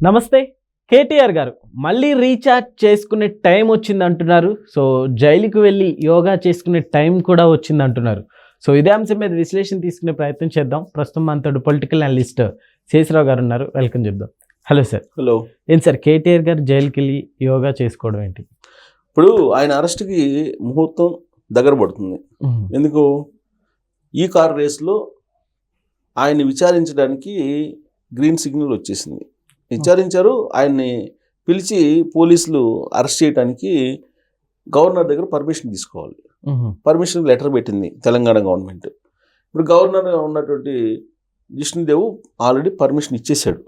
నమస్తే. కేటీఆర్ గారు మళ్ళీ రీఛార్జ్ చేసుకునే టైం వచ్చింది అంటున్నారు. సో జైలుకి వెళ్ళి యోగా చేసుకునే టైం కూడా వచ్చింది అంటున్నారు. సో ఇదే అంశం మీద విశ్లేషణ తీసుకునే ప్రయత్నం చేద్దాం. ప్రస్తుతం మనతో పొలిటికల్ అనలిస్ట్ శేషరావు గారు ఉన్నారు. వెల్కమ్ చెప్దాం. Hello sir. హలో. ఏంటి సార్ కేటీఆర్ గారు జైలుకి వెళ్ళి యోగా చేసుకోవడం ఏంటి? ఇప్పుడు ఆయన అరెస్ట్కి ముహూర్తం దగ్గర పడుతుంది. ఎందుకు? ఈ కార్ రేస్లో ఆయన్ని విచారించడానికి గ్రీన్ సిగ్నల్ వచ్చేసింది. విచారించారు. ఆయన్ని పిలిచి పోలీసులు అరెస్ట్ చేయడానికి గవర్నర్ దగ్గర పర్మిషన్ తీసుకోవాలి. పర్మిషన్ లెటర్ పెట్టింది తెలంగాణ గవర్నమెంట్. ఇప్పుడు గవర్నర్ ఉన్నటువంటి జిష్ణుదేవ్ ఆల్రెడీ పర్మిషన్ ఇచ్చేసాడు.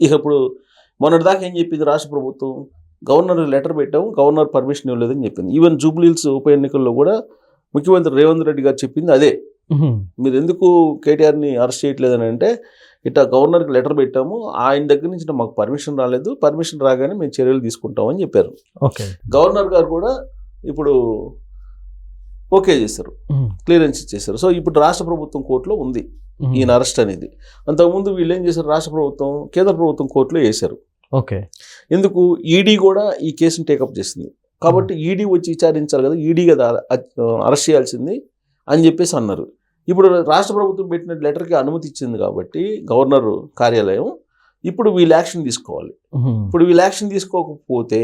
ఇక ఇప్పుడు మొన్నటిదాకా ఏం చెప్పింది రాష్ట్ర ప్రభుత్వం? గవర్నర్ లెటర్ పెట్టాము, గవర్నర్ పర్మిషన్ ఇవ్వలేదని చెప్పింది. ఈవెన్ జూబ్లీహిల్స్ ఉప ఎన్నికల్లో కూడా ముఖ్యమంత్రి రేవంత్ రెడ్డి గారు చెప్పింది అదే. మీరు ఎందుకు కేటీఆర్ని అరెస్ట్ చేయట్లేదని అంటే, ఇట్లా గవర్నర్కి లెటర్ పెట్టాము, ఆయన దగ్గర నుంచి మాకు పర్మిషన్ రాలేదు, పర్మిషన్ రాగానే మేము చర్యలు తీసుకుంటామని చెప్పారు. ఓకే. గవర్నర్ గారు కూడా ఇప్పుడు ఓకే చేశారు, క్లియరెన్స్ ఇచ్చేశారు. సో ఇప్పుడు రాష్ట్ర ప్రభుత్వం కోర్టులో ఉంది ఈయన అరెస్ట్ అనేది. అంతకుముందు వీళ్ళు ఏం చేశారు? రాష్ట్ర ప్రభుత్వం కేంద్ర ప్రభుత్వం కోర్టులో వేశారు. ఓకే. ఎందుకు? ఈడీ కూడా ఈ కేసును టేకప్ చేసింది కాబట్టి ఈడీ వచ్చి విచారించాలి కదా, ఈడీ కదా అరెస్ట్ చేయాల్సింది అని చెప్పేసి అన్నారు. ఇప్పుడు రాష్ట్ర ప్రభుత్వం పెట్టిన లెటర్కి అనుమతి ఇచ్చింది కాబట్టి గవర్నర్ కార్యాలయం ఇప్పుడు వీళ్ళు యాక్షన్ తీసుకోవాలి. ఇప్పుడు వీళ్ళు యాక్షన్ తీసుకోకపోతే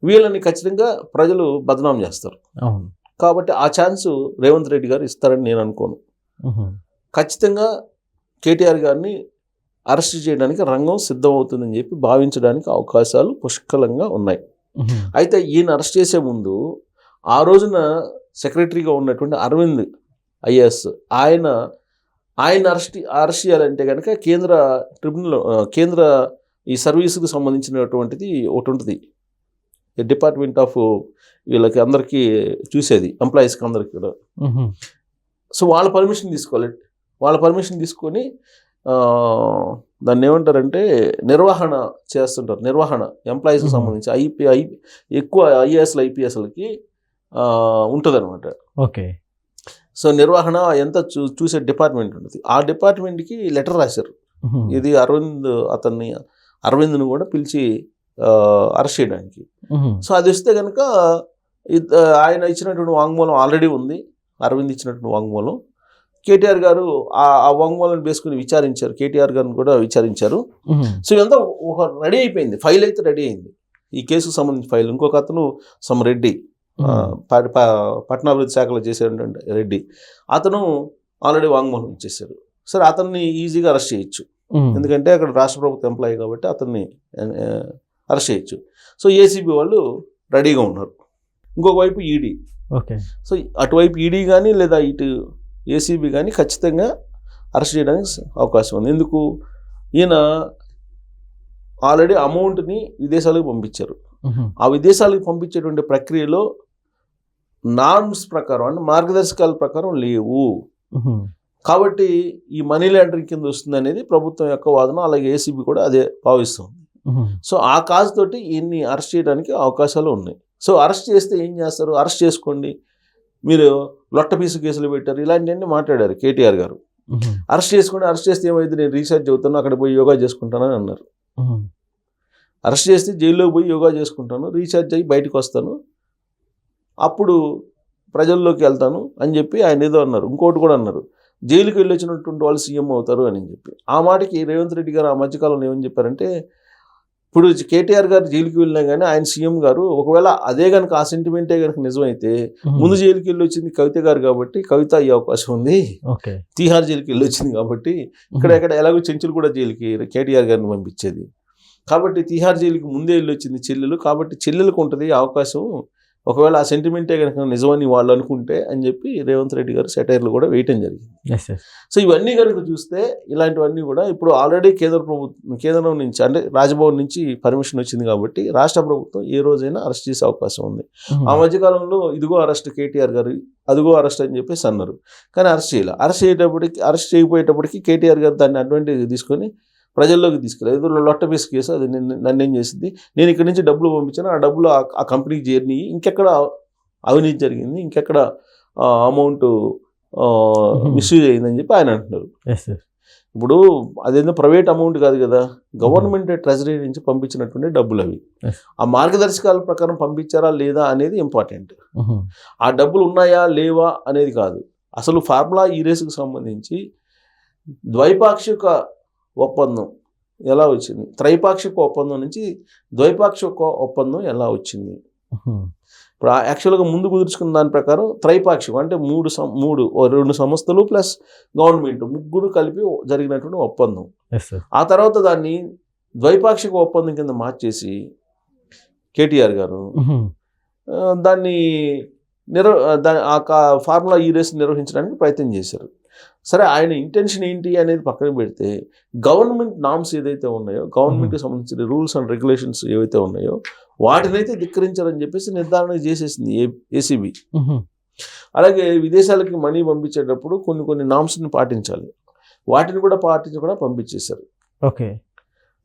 వీళ్ళని ఖచ్చితంగా ప్రజలు బదనాం చేస్తారు. కాబట్టి ఆ ఛాన్స్ రేవంత్ రెడ్డి గారు ఇస్తారని నేను అనుకోను. ఖచ్చితంగా కేటీఆర్ గారిని అరెస్ట్ చేయడానికి రంగం సిద్ధమవుతుందని చెప్పి భావించడానికి అవకాశాలు పుష్కలంగా ఉన్నాయి. అయితే ఈయన అరెస్ట్ చేసే ముందు ఆ రోజున సెక్రటరీగా ఉన్నటువంటి అరవింద్ ఐఏఎస్ ఆయన అరెస్ట్ చేయాలంటే కనుక కేంద్ర ట్రిబ్యునల్, కేంద్ర ఈ సర్వీసుకు సంబంధించినటువంటిది ఒకటి ఉంటుంది, డిపార్ట్మెంట్ ఆఫ్ వీళ్ళకి అందరికీ చూసేది, ఎంప్లాయీస్కి అందరికి కూడా. సో వాళ్ళ పర్మిషన్ తీసుకోవాలి. వాళ్ళ పర్మిషన్ తీసుకొని దాన్ని ఏమంటారంటే నిర్వహణ చేస్తుంటారు. నిర్వహణ ఎంప్లాయీస్కి సంబంధించి ఎక్కువ ఐఏఎస్లు ఐపీఎస్లకి ఉంటుంది అనమాట. ఓకే. సో నిర్వహణ ఎంత చూసే డిపార్ట్మెంట్ ఉంటుంది. ఆ డిపార్ట్మెంట్కి లెటర్ రాశారు. ఇది అరవింద్ను కూడా పిలిచి అరెస్ట్ చేయడానికి. సో అది వస్తే కనుక ఆయన ఇచ్చినటువంటి వాంగ్మూలం ఆల్రెడీ ఉంది. అరవింద్ ఇచ్చినటువంటి వాంగ్మూలం కేటీఆర్ గారు ఆ వాంగ్మూలాన్ని వేసుకుని విచారించారు. కేటీఆర్ గారిని కూడా విచారించారు. సో ఇదంతా ఒక రెడీ అయిపోయింది. ఫైల్ అయితే రెడీ అయింది. ఈ కేసుకు సంబంధించిన ఫైల్. ఇంకొక అతను రెడ్డి, పట్టణాభివృద్ధి శాఖలో చేసేటువంటి రెడ్డి, అతను ఆల్రెడీ వాంగ్మూలం ఇచ్చేసారు. సరే, అతన్ని ఈజీగా అరెస్ట్ చేయొచ్చు. ఎందుకంటే అక్కడ రాష్ట్ర ప్రభుత్వ ఎంప్లాయీ కాబట్టి అతన్ని అరెస్ట్ చేయొచ్చు. సో ఏసీబీ వాళ్ళు రెడీగా ఉన్నారు. ఇంకొక వైపు ఈడీ. ఓకే. సో అటువైపు ఈడీ కానీ లేదా ఇటు ఏసీబీ కానీ ఖచ్చితంగా అరెస్ట్ చేయడానికి అవకాశం ఉంది. ఎందుకు? ఈయన ఆల్రెడీ అమౌంట్ని విదేశాలకు పంపించారు. ఆ విదేశాలకు పంపించేటువంటి ప్రక్రియలో నార్మ్స్ ప్రకారం అంటే మార్గదర్శకాల ప్రకారం లేవు. కాబట్టి ఈ మనీ లాండరింగ్ కింద వస్తుంది అనేది ప్రభుత్వం యొక్క వాదన. అలాగే ఏసీబీ కూడా అదే భావిస్తుంది. సో ఆ కాజ్ తోటి ఈయన్ని అరెస్ట్ చేయడానికి అవకాశాలు ఉన్నాయి. సో అరెస్ట్ చేస్తే ఏం చేస్తారు? అరెస్ట్ చేసుకోండి, మీరు లొట్ట పీసు కేసులు పెట్టారు, ఇలాంటివన్నీ మాట్లాడారు కేటీఆర్ గారు. అరెస్ట్ చేసుకోండి, అరెస్ట్ చేస్తే ఏమైంది, నేను రీసెర్చ్ అవుతాను, అక్కడ పోయి యోగా చేసుకుంటానని అన్నారు. అరెస్ట్ చేస్తే జైల్లోకి పోయి యోగా చేసుకుంటాను, రీఛార్జ్ అయ్యి బయటకు వస్తాను, అప్పుడు ప్రజల్లోకి వెళ్తాను అని చెప్పి ఆయన ఏదో అన్నారు. ఇంకోటి కూడా అన్నారు, జైలుకి వెళ్ళి వచ్చినటువంటి వాళ్ళు సీఎం అవుతారు అని చెప్పి. ఆ మాటకి రేవంత్ రెడ్డి గారు ఆ మధ్యకాలంలో ఏమని చెప్పారంటే, ఇప్పుడు కేటీఆర్ గారు జైలుకి వెళ్ళినా కానీ ఆయన సీఎం గారు, ఒకవేళ అదే కనుక ఆ సెంటిమెంటే కనుక నిజమైతే ముందు జైలుకి వెళ్ళి వచ్చింది కవిత గారు కాబట్టి కవిత అయ్యే అవకాశం ఉంది. తీహార్ జైలుకి వెళ్ళి వచ్చింది కాబట్టి ఇక్కడ ఎలాగో చెంచులు కూడా జైలుకి కేటీఆర్ గారిని పంపించేది కాబట్టి తీహార్ జైలుకి ముందే వెళ్ళి వచ్చింది చెల్లెలు కాబట్టి చెల్లెలకు ఉంటుంది అవకాశం, ఒకవేళ ఆ సెంటిమెంటే కనుక నిజమని వాళ్ళు అనుకుంటే అని చెప్పి రేవంత్ రెడ్డి గారు సెటైర్లు కూడా వేయటం జరిగింది. సో ఇవన్నీ కనుక చూస్తే ఇలాంటివన్నీ కూడా ఇప్పుడు ఆల్రెడీ కేంద్రం నుంచి అంటే రాజ్భవన్ నుంచి పర్మిషన్ వచ్చింది కాబట్టి రాష్ట్ర ప్రభుత్వం ఏ రోజైనా అరెస్ట్ చేసే అవకాశం ఉంది. ఆ మధ్యకాలంలో ఇదిగో అరెస్ట్ కేటీఆర్ గారు, అదిగో అరెస్ట్ అని చెప్పేసి అన్నారు, కానీ అరెస్ట్ చేయాలి. అరెస్ట్ చేయకపోయేటప్పటికి కేటీఆర్ గారు దాన్ని అడ్వాంటేజ్ తీసుకొని ప్రజల్లోకి తీసుకెళ్ళి ఏదో లొట్ట పీసు కేసు, అది నన్ను ఏం చేసింది, నేను ఇక్కడి నుంచి డబ్బులు పంపించాను, ఆ డబ్బులు ఆ కంపెనీకి చేరినాయి, ఇంకెక్కడ అవినీతి జరిగింది, ఇంకెక్కడ అమౌంట్ మిస్యూజ్ అయిందని చెప్పి ఆయన అంటున్నారు. ఇప్పుడు అదేందో ప్రైవేట్ అమౌంట్ కాదు కదా, గవర్నమెంట్ ట్రెజరీ నుంచి పంపించినటువంటి డబ్బులు అవి. Yes. ఆ మార్గదర్శకాల ప్రకారం పంపించారా లేదా అనేది ఇంపార్టెంట్. ఆ డబ్బులు ఉన్నాయా లేవా అనేది కాదు. అసలు ఫార్ములా ఈ రేసుకు సంబంధించి ద్వైపాక్షిక ఒప్పందం ఎలా వచ్చింది, త్రైపాక్షిక ఒప్పందం నుంచి ద్వైపాక్షిక ఒప్పందం ఎలా వచ్చింది. ఇప్పుడు యాక్చువల్గా ముందు కుదుర్చుకున్న దాని ప్రకారం త్రైపాక్షికం అంటే రెండు సంస్థలు ప్లస్ గవర్నమెంట్ ముగ్గురు కలిపి జరిగినటువంటి ఒప్పందం. ఆ తర్వాత దాన్ని ద్వైపాక్షిక ఒప్పందం కింద మార్చేసి కేటీఆర్ గారు దాన్ని ఫార్ములా ఈ రేస్ నిర్వహించడానికి ప్రయత్నం చేశారు. సరే, ఆయన ఇంటెన్షన్ ఏంటి అనేది పక్కన పెడితే గవర్నమెంట్ నామ్స్ ఏదైతే ఉన్నాయో, గవర్నమెంట్కి సంబంధించిన రూల్స్ అండ్ రెగ్యులేషన్స్ ఏవైతే ఉన్నాయో వాటినైతే ధిక్కరించాలని చెప్పేసి నిర్ధారణ చేసేసింది ఏసీబీ. అలాగే విదేశాలకి మనీ పంపించేటప్పుడు కొన్ని నామ్స్ని పాటించాలి, వాటిని కూడా పాటించకుండా పంపించేశారు. ఓకే.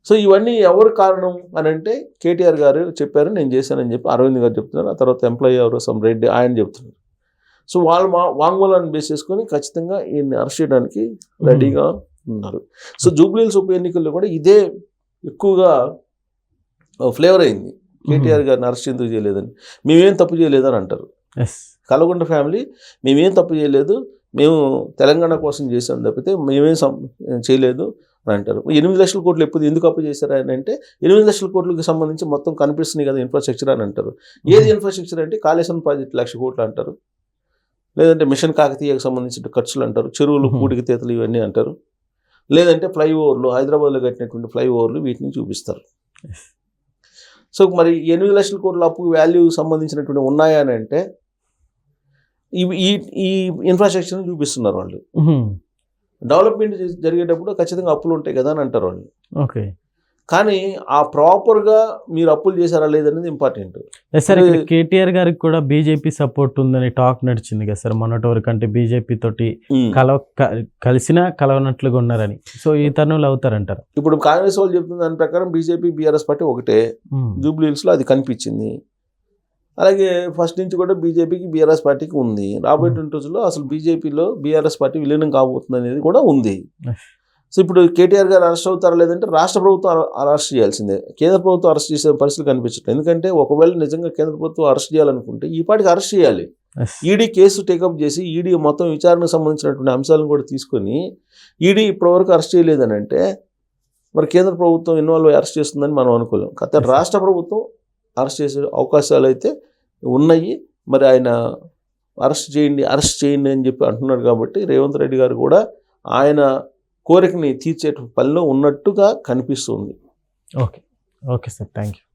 సో ఇవన్నీ ఎవరు కారణం అని అంటే కేటీఆర్ గారు చెప్పారు, నేను చేశానని చెప్పి అరవింద్ గారు చెప్తున్నారు. ఆ తర్వాత ఎంప్లాయీ ఎవరు సమ్ రెడ్డి ఆయన చెప్తున్నారు. సో వాళ్ళు వాంగ్మూలాన్ని బేస్ చేసుకొని ఖచ్చితంగా ఈయన్ని అరెస్ట్ చేయడానికి రెడీగా ఉన్నారు. సో జూబ్లీహిల్స్ ఉప ఎన్నికల్లో కూడా ఇదే ఎక్కువగా ఫ్లేవర్ అయింది. కేటీఆర్ గారిని అరెస్ట్ ఎందుకు చేయలేదని, మేమేం తప్పు చేయలేదని అంటారు. కల్వకుంట్ల ఫ్యామిలీ మేమేం తప్పు చేయలేదు, మేము తెలంగాణ కోసం చేసాం తప్పితే మేమేం చేయలేదు అని అంటారు. 8 లక్షల కోట్లు ఎందుకు అప్పు చేశారు అని అంటే 8 లక్షల కోట్లకి సంబంధించి మొత్తం కనిపిస్తున్నాయి కదా ఇన్ఫ్రాస్ట్రక్చర్ అని అంటారు. ఏది ఇన్ఫ్రాస్ట్రక్చర్ అంటే కాళేశ్వరం ప్రాజెక్ట్ 1 లక్ష కోట్లు అంటారు, లేదంటే మిషన్ కాకతీయకు సంబంధించిన ఖర్చులు అంటారు, చెరువులు పూడికి తీతలు ఇవన్నీ అంటారు, లేదంటే ఫ్లైఓవర్లు హైదరాబాద్లో కట్టినటువంటి ఫ్లైఓవర్లు వీటిని చూపిస్తారు. సో మరి 8 లక్షల కోట్ల అప్పు వాల్యూ సంబంధించినటువంటి ఉన్నాయా అని అంటే ఈ ఇన్ఫ్రాస్ట్రక్చర్ని చూపిస్తున్నారు వాళ్ళు. డెవలప్మెంట్ జరిగేటప్పుడు ఖచ్చితంగా అప్పులు ఉంటాయి కదా అని అంటారు వాళ్ళు. ఓకే. కానీ ఆ ప్రాపర్గా మీరు అప్పులు చేశారా లేదనేది ఇంపార్టెంట్. సార్, కేటీఆర్ గారికి కూడా బీజేపీ సపోర్ట్ ఉందని టాక్ నడిచింది కదా సార్ మొన్నటి వరకు, అంటే బీజేపీ తోటి కలిసినా కలవనట్లుగా ఉన్నారని. సో ఈ తరుణంలో అవుతారంటారు. ఇప్పుడు కాంగ్రెస్ వాళ్ళు చెప్తున్న దాని ప్రకారం బీజేపీ బీఆర్ఎస్ పార్టీ ఒకటే, జూబ్లీహిల్స్లో అది కనిపించింది. అలాగే ఫస్ట్ నుంచి కూడా బీజేపీకి బీఆర్ఎస్ పార్టీకి ఉంది. రాబోయే రోజుల్లో అసలు బీజేపీలో బీఆర్ఎస్ పార్టీ విలీనం కాబోతుంది అనేది కూడా ఉంది. సో ఇప్పుడు కేటీఆర్ గారు అరెస్ట్ అవుతారా లేదంటే రాష్ట్ర ప్రభుత్వం అరెస్ట్ చేయాల్సిందే. కేంద్ర ప్రభుత్వం అరెస్ట్ చేసే పరిస్థితులు కనిపించట్లేదు. ఎందుకంటే ఒకవేళ నిజంగా కేంద్ర ప్రభుత్వం అరెస్ట్ చేయాలనుకుంటే ఈ పాటికి అరెస్ట్ చేయాలి. ఈడీ కేసు టేకప్ చేసి ఈడీ మొత్తం విచారణకు సంబంధించినటువంటి అంశాలను కూడా తీసుకొని ఈడీ ఇప్పటివరకు అరెస్ట్ చేయలేదని అంటే మరి కేంద్ర ప్రభుత్వం ఇన్వాల్వ్ అరెస్ట్ చేస్తుందని మనం అనుకోలేం. కాకపోతే రాష్ట్ర ప్రభుత్వం అరెస్ట్ చేసే అవకాశాలు అయితే ఉన్నాయి. మరి ఆయన అరెస్ట్ చేయండి అని చెప్పి అంటున్నాడు. కాబట్టి రేవంత్ రెడ్డి గారు కూడా ఆయన కోరికని తీర్చే పనిలో ఉన్నట్టుగా కనిపిస్తుంది. Okay sir, thank you.